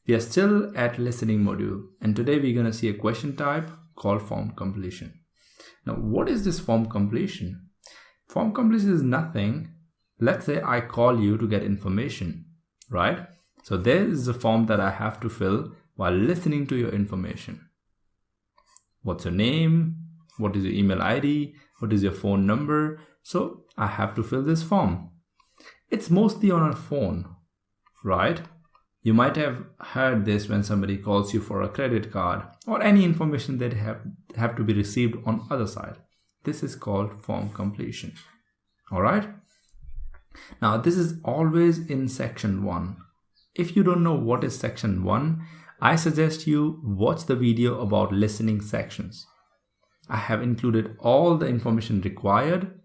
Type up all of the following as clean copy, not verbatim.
We are still at listening module, and today we're going to see a question type called form completion. Now, what is this form completion? Form completion is nothing. Let's say I call you to get information, right? So there is a form that I have to fill while listening to your information. What's your name? What is your email ID? What is your phone number? So I have to fill this form. It's mostly on a phone, right? You might have heard this when somebody calls you for a credit card or any information that have to be received on other side. This is called form completion. All right. Now this is always in section 1. If you don't know what is section 1, I suggest you watch the video about listening sections. I have included all the information required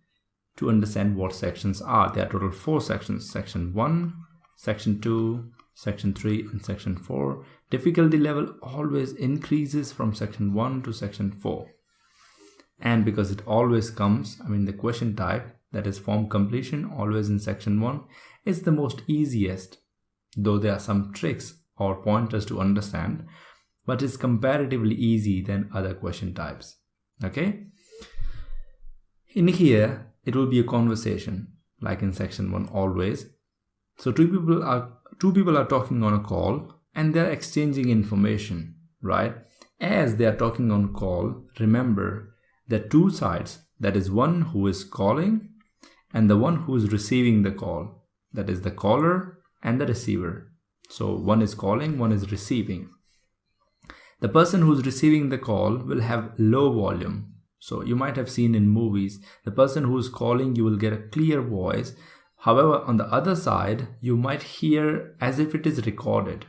to understand what sections are. There are total 4 sections: section 1, section 2, section 3, and section 4. Difficulty level always increases from section 1 to section 4. And because it always comes, the question type, that is form completion, always in section 1, is the most easiest, though there are some tricks or pointers to understand, but it's comparatively easy than other question types. Okay? In here, it will be a conversation, like in section 1 always. So two people are talking on a call and they're exchanging information, right? As they are talking on call, remember there are 2 sides. That is one who is calling and the one who is receiving the call. That is the caller and the receiver. So one is calling, one is receiving. The person who's receiving the call will have low volume. So you might have seen in movies, the person who's calling, you will get a clear voice. However, on the other side, you might hear as if it is recorded.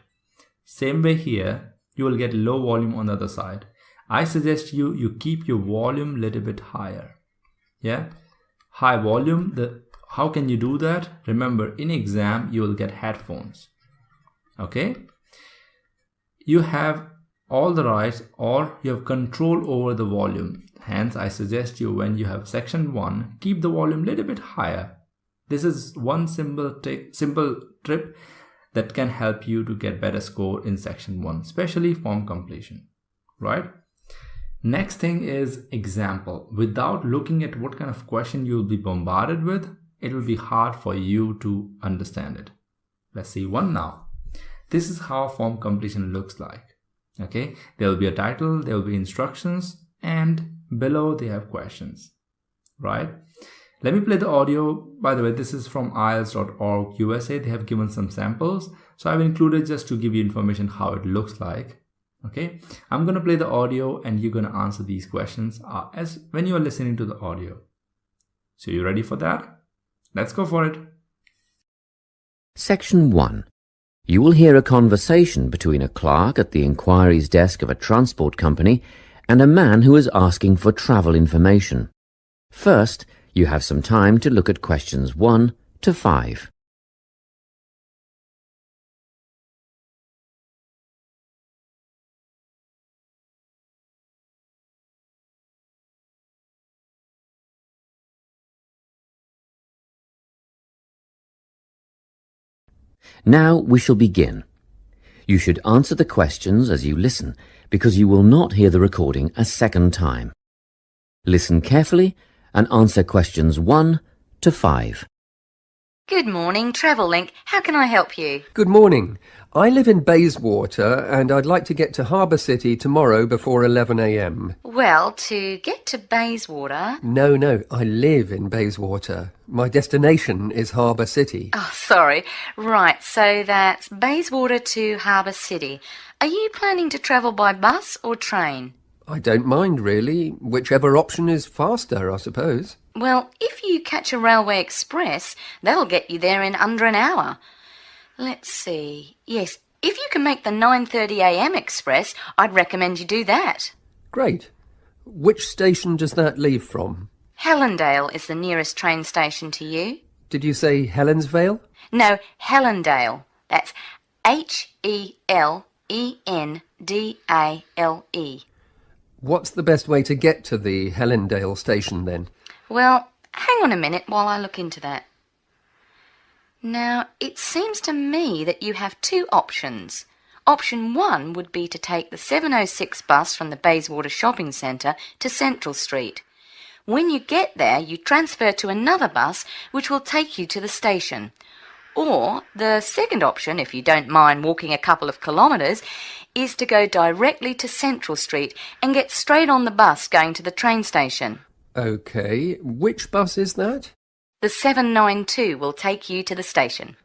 Same way here, you will get low volume on the other side. I suggest you keep your volume a little bit higher. Yeah, high volume. How can you do that? Remember, in exam, you will get headphones. Okay, you have all the rights or you have control over the volume. Hence, I suggest you, when you have section 1, keep the volume a little bit higher. This is one simple trip that can help you to get better score in section 1, especially form completion, right? Next thing is example. Without looking at what kind of question you will be bombarded with, it will be hard for you to understand it. Let's see one now. This is how form completion looks like. Okay, there will be a title, there will be instructions, and below they have questions, right? Let me play the audio. By the way, this is from Ielts.org USA. They have given some samples, so I've included just to give you information how it looks like. Okay, I'm going to play the audio and you're going to answer these questions as when you are listening to the audio. So you ready for that? Let's go for it. Section 1. You will hear a conversation between a clerk at the inquiries desk of a transport company and a man who is asking for travel information. First, you have some time to look at questions 1 to 5. Now we shall begin. You should answer the questions as you listen, because you will not hear the recording a second time. Listen carefully and answer questions 1 to 5. Good morning, TravelLink. How can I help you? Good morning. I live in Bayswater and I'd like to get to Harbour City tomorrow before 11 a.m. Well, to get to Bayswater... No, I live in Bayswater. My destination is Harbour City. Oh, sorry. Right, so that's Bayswater to Harbour City. Are you planning to travel by bus or train? I don't mind, really. Whichever option is faster, I suppose. Well, if you catch a railway express, that'll get you there in under an hour. Let's see. Yes, if you can make the 9:30 a.m. express, I'd recommend you do that. Great. Which station does that leave from? Helendale is the nearest train station to you. Did you say Helensvale? No, Helendale. That's Helendale. What's the best way to get to the Helendale station then? Well, hang on a minute while I look into that. Now, it seems to me that you have two options. Option 1 would be to take the 7:06 bus from the Bayswater Shopping Centre to Central Street. When you get there, you transfer to another bus which will take you to the station. Or the second option, if you don't mind walking a couple of kilometres, is to go directly to Central Street and get straight on the bus going to the train station. OK, which bus is that? The 792 will take you to the station.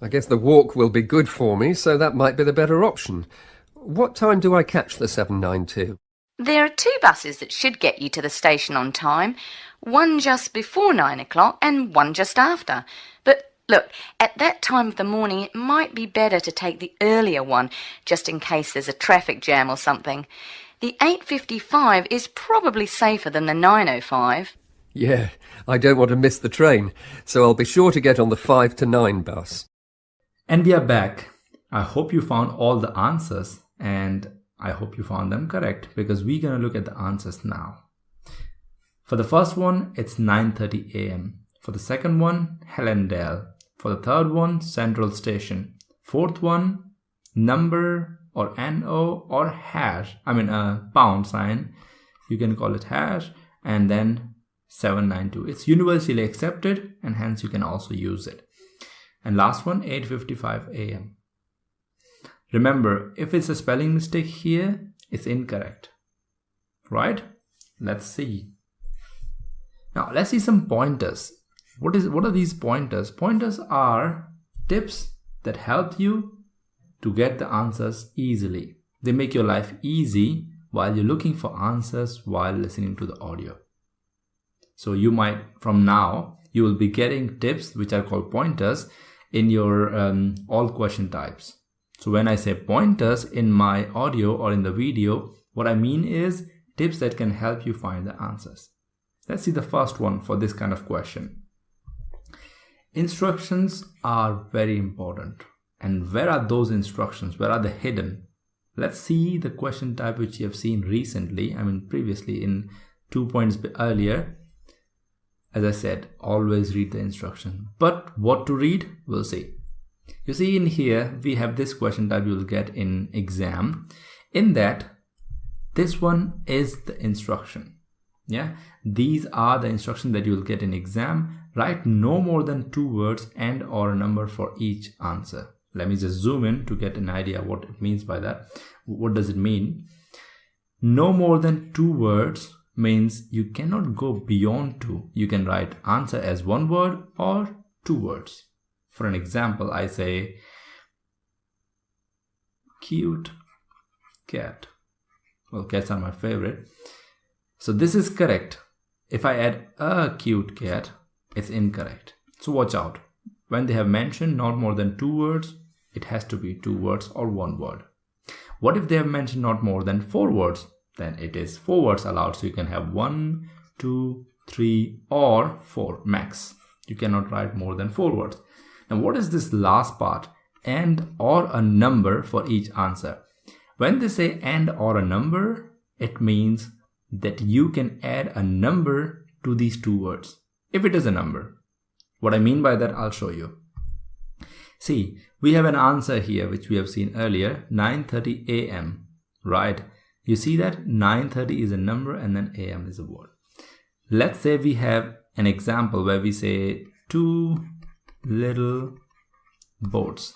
I guess the walk will be good for me, so that might be the better option. What time do I catch the 792? There are 2 buses that should get you to the station on time, one just before 9 o'clock and one just after. But look, at that time of the morning it might be better to take the earlier one, just in case there's a traffic jam or something. The 8:55 is probably safer than the 9:05. Yeah, I don't want to miss the train, so I'll be sure to get on the 5 to 9 bus. And we are back. I hope you found all the answers, and I hope you found them correct, because we're going to look at the answers now. For the first one, it's 9:30 a.m. For the second one, Helendale. For the third one, Central Station. Fourth one, number or NO or hash. Pound sign. You can call it hash. And then 792. It's universally accepted, and hence you can also use it. And last one, 8:55 a.m. Remember, if it's a spelling mistake here, it's incorrect. Right? Let's see. Now, let's see some pointers. What are these pointers? Pointers are tips that help you to get the answers easily. They make your life easy while you're looking for answers while listening to the audio. So you might, from now, you will be getting tips which are called pointers in your all question types. So when I say pointers in my audio or in the video, what I mean is tips that can help you find the answers. Let's see the first one for this kind of question. Instructions are very important. And where are those instructions? Where are they hidden? Let's see the question type which you have seen recently, previously in 2 points earlier. As I said, always read the instruction. But what to read, we'll see. You see in here, we have this question type you will get in exam. In that, this one is the instruction. Yeah, these are the instructions that you will get in exam. Write no more than 2 words and or a number for each answer. Let me just zoom in to get an idea what it means by that. What does it mean? No more than 2 words means you cannot go beyond 2. You can write answer as 1 word or 2 words. For an example, I say cute cat. Well, cats are my favorite. So this is correct. If I add a cute cat, it's incorrect. So watch out. When they have mentioned not more than 2 words, it has to be 2 words or 1 word. What if they have mentioned not more than 4 words? Then it is 4 words allowed. So you can have 1, 2, 3 or 4 max. You cannot write more than 4 words. Now what is this last part? And or a number for each answer. When they say and or a number, it means that you can add a number to these 2 words. If it is a number. What I mean by that, I'll show you. See, we have an answer here which we have seen earlier, 9:30 a.m. Right? You see that 9:30 is a number and then a.m. is a word. Let's say we have an example where we say 2 little boats.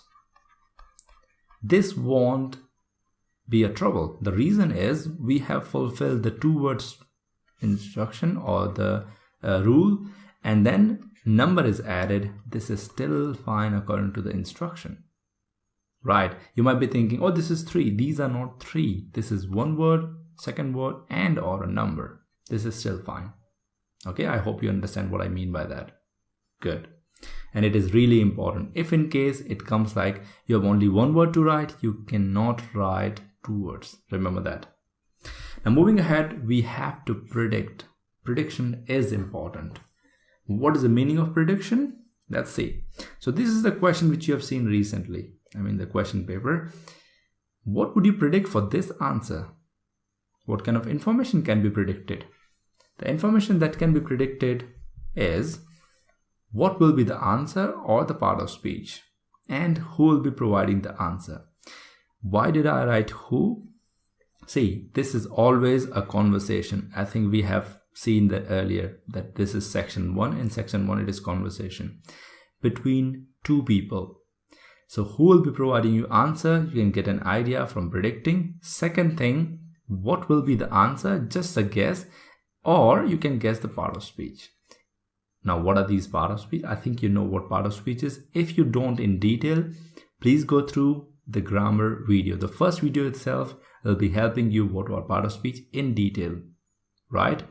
This won't be a trouble. The reason is we have fulfilled the 2 words instruction or the rule, and then number is added. This is still fine according to the instruction. Right? You might be thinking, oh, this is 3. These are not 3. This is 1 word, second word, and or a number. This is still fine. Okay, I hope you understand what I mean by that. Good. And it is really important. If in case it comes like you have only 1 word to write, you cannot write 2 words. Remember that. Now moving ahead, we have to predict. Prediction is important. What is the meaning of prediction? Let's see. So this is the question which you have seen recently. The question paper. What would you predict for this answer? What kind of information can be predicted? The information that can be predicted is what will be the answer or the part of speech, and who will be providing the answer. Why did I write who? See, this is always a conversation. I think we have seen that earlier, that this is section 1. In section 1 it is conversation between two people. So who will be providing you answer? You can get an idea from predicting. Second thing, what will be the answer? Just a guess, or you can guess the part of speech. Now, what are these part of speech? I think you know what part of speech is. If you don't in detail, please go through the grammar video. The first video itself will be helping you what are part of speech in detail, right?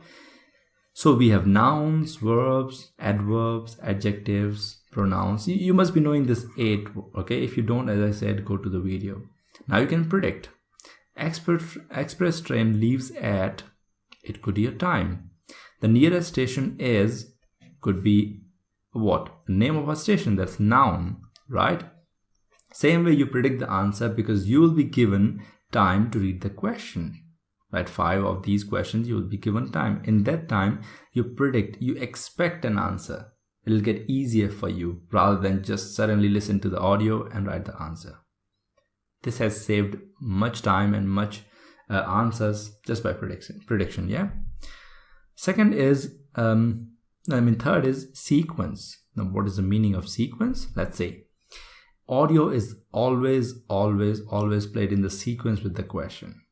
So we have nouns, verbs, adverbs, adjectives, pronouns. You must be knowing this 8, okay? If you don't, as I said, go to the video. Now you can predict. Express train leaves at, it could be a time. The nearest station is, could be what? The name of a station, that's noun, right? Same way you predict the answer, because you will be given time to read the question. Right, 5 of these questions you will be given time. In that time, you predict, you expect an answer. It will get easier for you rather than just suddenly listen to the audio and write the answer. This has saved much time and much answers just by prediction. Yeah. Second is, third is sequence. Now, what is the meaning of sequence? Let's say audio is always played in the sequence with the question.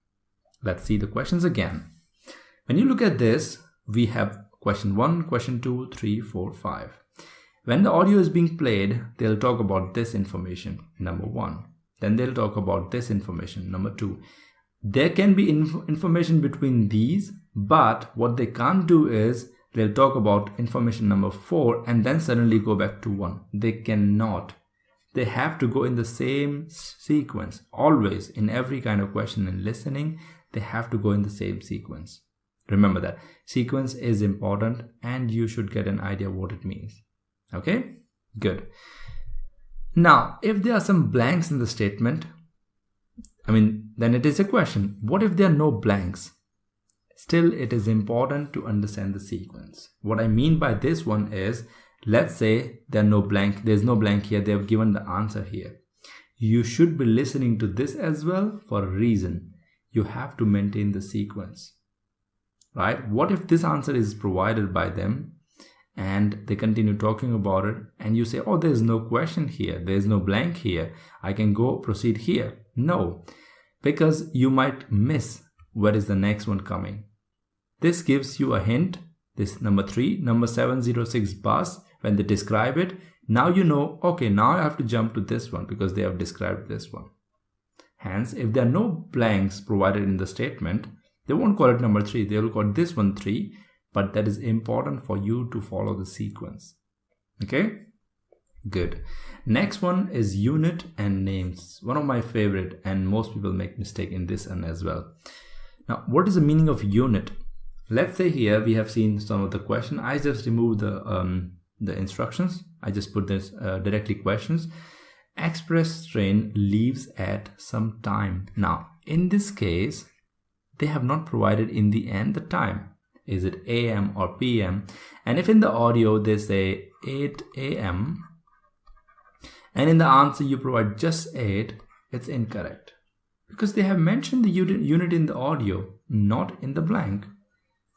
Let's see the questions again. When you look at this, we have question 1, question 2, 3, 4, 5. When the audio is being played, they'll talk about this information, number 1. Then they'll talk about this information, number 2. There can be information between these, but what they can't do is they'll talk about information number 4 and then suddenly go back to 1. They cannot. They have to go in the same sequence. Always, in every kind of question and listening, they have to go in the same sequence. Remember that. Sequence is important and you should get an idea what it means. Okay? Good. Now, if there are some blanks in the statement, then it is a question. What if there are no blanks? Still, it is important to understand the sequence. What I mean by this one is, let's say there's no blank here, they have given the answer here. You should be listening to this as well for a reason. You have to maintain the sequence, right? What if this answer is provided by them and they continue talking about it and you say, oh, there's no question here, there's no blank here, I can go proceed here. No, because you might miss where is the next one coming. This gives you a hint. This number 3, number 706 bus, when they describe it, now you know, okay, now I have to jump to this one because they have described this one. Hence, if there are no blanks provided in the statement, they won't call it number 3. They will call this one 3, but that is important for you to follow the sequence. Okay? Good. Next one is unit and names. One of my favorite, and most people make mistake in this one as well. Now, what is the meaning of unit? Let's say here we have seen some of the question. I just removed the instructions. I just put this directly questions. Express train leaves at some time. Now, in this case, they have not provided in the end the time. Is it AM or PM? And if in the audio they say 8 AM and in the answer you provide just 8, it's incorrect. Because they have mentioned the unit in the audio, not in the blank.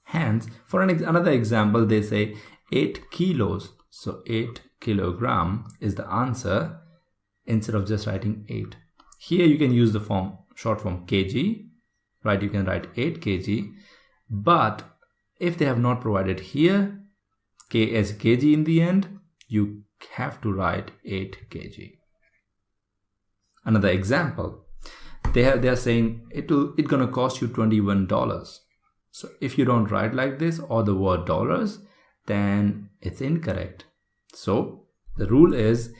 Hence, for another example, they say 8 kilos. So 8 kilogram is the answer, instead of just writing 8. Here you can use the short form kg, right? You can write 8 kg, but if they have not provided here k as kg in the end, you have to write 8 kg. Another example, they are saying it's gonna cost you $21. So if you don't write like this or the word dollars, then it's incorrect. So the rule is,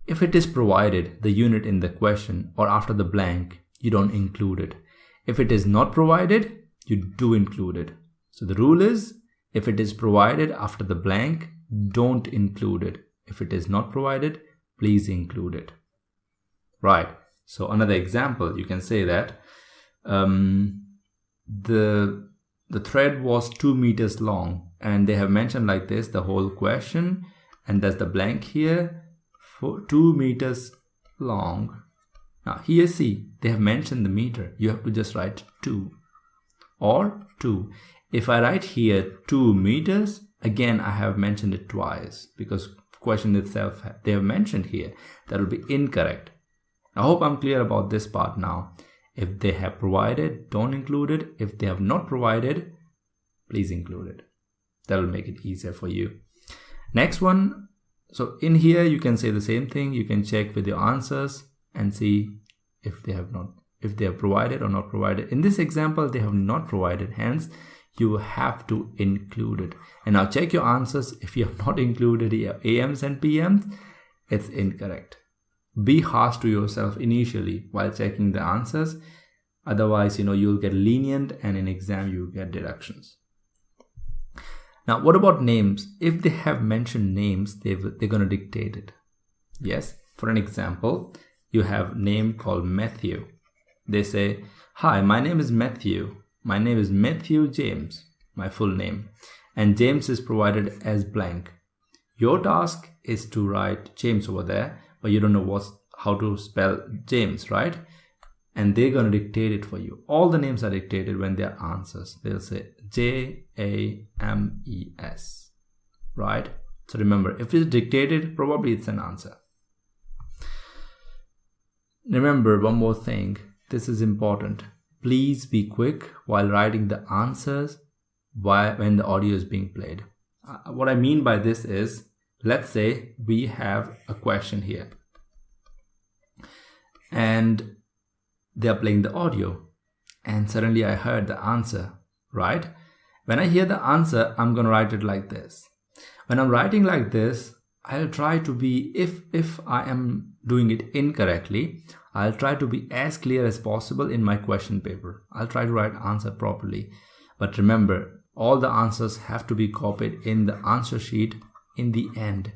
if it is provided, the unit in the question or after the blank, you don't include it. If it is not provided, you do include it. So the rule is, if it is provided after the blank, don't include it. If it is not provided, please include it. Right. So another example, you can say that the thread was 2 meters long, and they have mentioned like this the whole question, and there's the blank here for 2 meters long. Now here see, they have mentioned the meter. You have to just write 2 or 2. If I write here 2 meters, again I have mentioned it twice because question itself they have mentioned here. That will be incorrect. I hope I'm clear about this part now. If they have provided, don't include it. If they have not provided, please include it. That will make it easier for you. Next one. So in here you can say the same thing. You can check with your answers and see if they have provided or not provided. In this example, they have not provided, hence you have to include it. And now check your answers. If you have not included AMs and PMs, it's incorrect. Be harsh to yourself initially while checking the answers. Otherwise, you'll get lenient and in exam you get deductions. Now, what about names? If they have mentioned names, they're going to dictate it. Yes, for an example, you have name called Matthew. They say, hi, my name is Matthew. My name is Matthew James, my full name. And James is provided as blank. Your task is to write James over there, but you don't know how to spell James, right? And they're going to dictate it for you. All the names are dictated when they're answers. They'll say James, right? So remember, if it's dictated, probably it's an answer. Remember one more thing. This is important. Please be quick while writing the answers when the audio is being played. What I mean by this is, let's say we have a question here and they are playing the audio and suddenly I heard the answer, right? When I hear the answer, I'm going to write it like this. When I'm writing like this, I'll try to be, if I am doing it incorrectly, I'll try to be as clear as possible in my question paper. I'll try to write answer properly. But remember, all the answers have to be copied in the answer sheet in the end.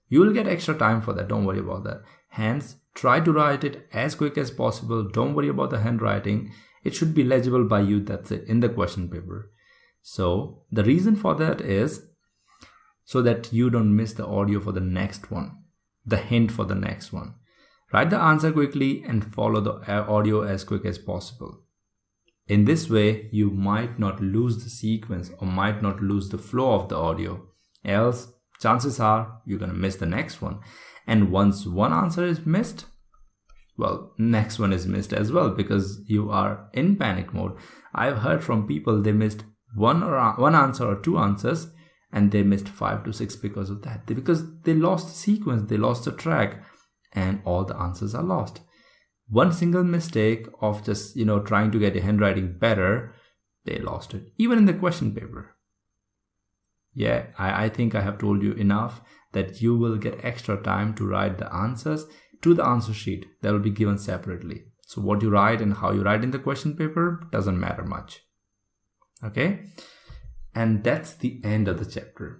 You will get extra time for that. Don't worry about that. Hence, try to write it as quick as possible. Don't worry about the handwriting. It should be legible by you. That's it, in the question paper. So the reason for that is so that you don't miss the audio for the next one, the hint for the next one. Write the answer quickly and follow the audio as quick as possible. In this way, you might not lose the sequence or might not lose the flow of the audio. Else, chances are you're going to miss the next one. And once one answer is missed, well, next one is missed as well because you are in panic mode. I've heard from people they missed one answer or 2 answers and they missed 5 to 6 because of that. Because they lost the sequence, they lost the track and all the answers are lost. One single mistake of just, trying to get your handwriting better, they lost it. Even in the question paper. Yeah, I think I have told you enough that you will get extra time to write the answers to the answer sheet that will be given separately. So what you write and how you write in the question paper doesn't matter much. Okay? And that's the end of the chapter.